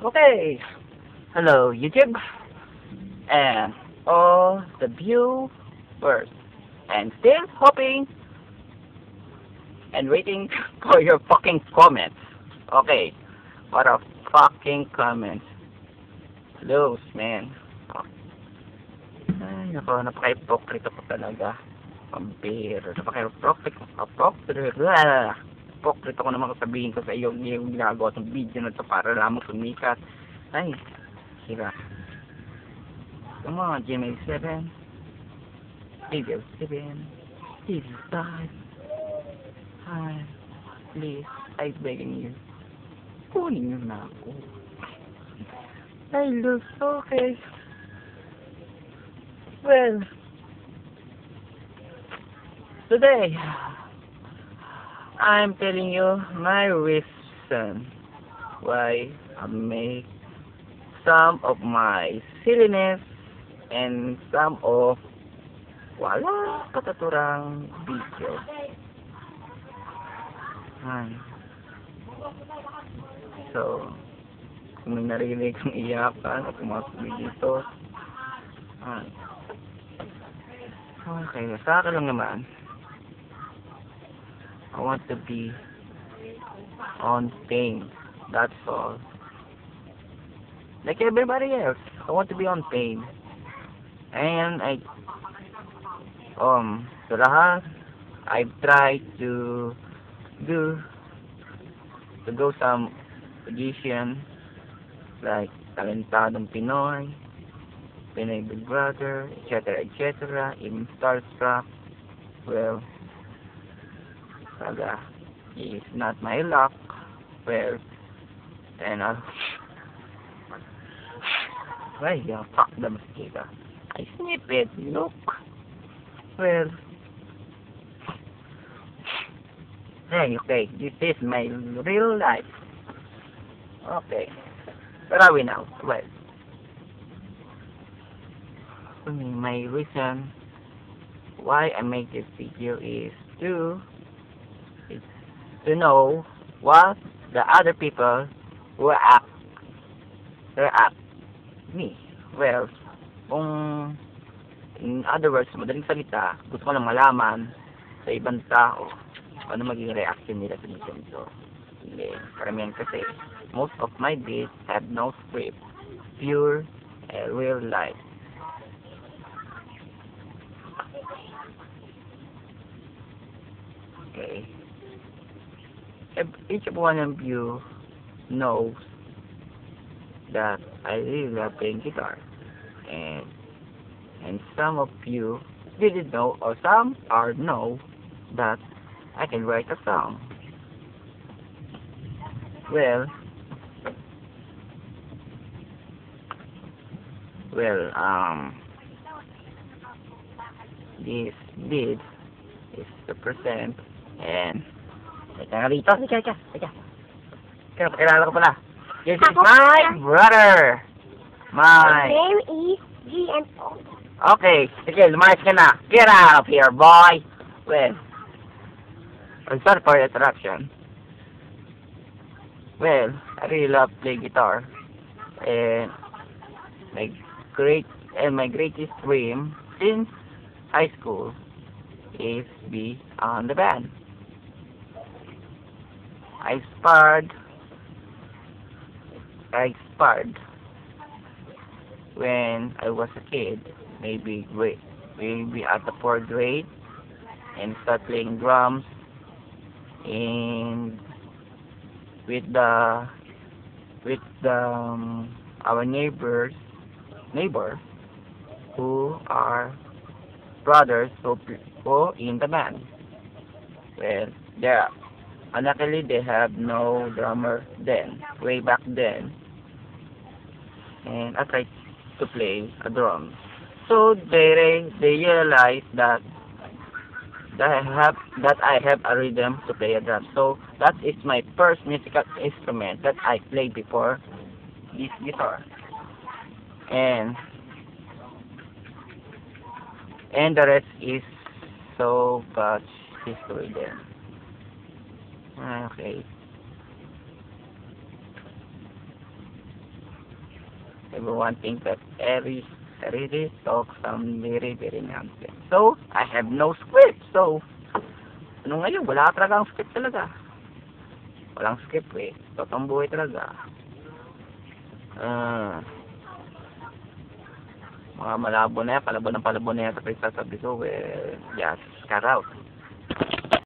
Okay. Hello, YouTube, and all the viewers, and still hoping and waiting for your fucking comments. Okay, what a fucking comments. Close, man. Ay, nako, napaka-hypocrite ko talaga. Pambira, hypocrite ako naman sabihin ko sa iyo yung ginagawa ng video na to para lamang sumikat. Ay, sira. Come on, Gmail 7, Video 7, Video 5. Hi, please, I'm begging you. Kunin nyo na ako. Ay, looks okay. Well, today, I'm telling you my reason why I make some of my silliness and some of wala kataturang video. Ay. So, kung may narinig kong iyakan at kumakabig dito, ay. Okay, sa akin lang naman, I want to be on pain. That's all. Like everybody else, I want to be on pain. And sa lahat, I've tried to go some audition like Talentadong Pinoy, Pinoy Big Brother, etc., even Starstruck. Well, saga is not my luck. Well, and fuck the mosquito. I snip it, look. Well, hey, okay, this is my real life. Okay, where are we now? Well, my reason why I make this video is to know what the other people react me. Well, kung in other words, madaling salita, gusto ko lang malaman sa ibang tao ano maging reaction nila sa ganito. Hindi, karamihan kasi most of my bits have no script, pure real life. Okay. Each one of you knows that I really love playing guitar, and some of you didn't know, or some are know that I can write a song. Well, this bid is to present, and teka nga rito, teka. Kaya pakilala ko pala. This is my brother. My name is GNO. Okay, sige, lumayas ka na. Get out of here, boy. Well, I'm sorry for the interruption. Well, I really love playing guitar, and my greatest dream since high school is be on the band. I aspired when I was a kid, maybe at the 4th grade, and start playing drums and with our neighbor who are brothers who in the band. Well, luckily they have no drummer then, way back then, and I tried to play a drum. So they realized that I have a rhythm to play a drum. So that is my first musical instrument that I played before this guitar. And the rest is so much history there. Okay. Everyone thinks that Aries really talks very, very nonsense. So, I have no script. So, ano ngayon? Wala talaga ang script talaga. Walang script eh. Totoong buhay talaga. Mga malabo na yan, palabo na yan, tapos sasabi ko, well, just cut out.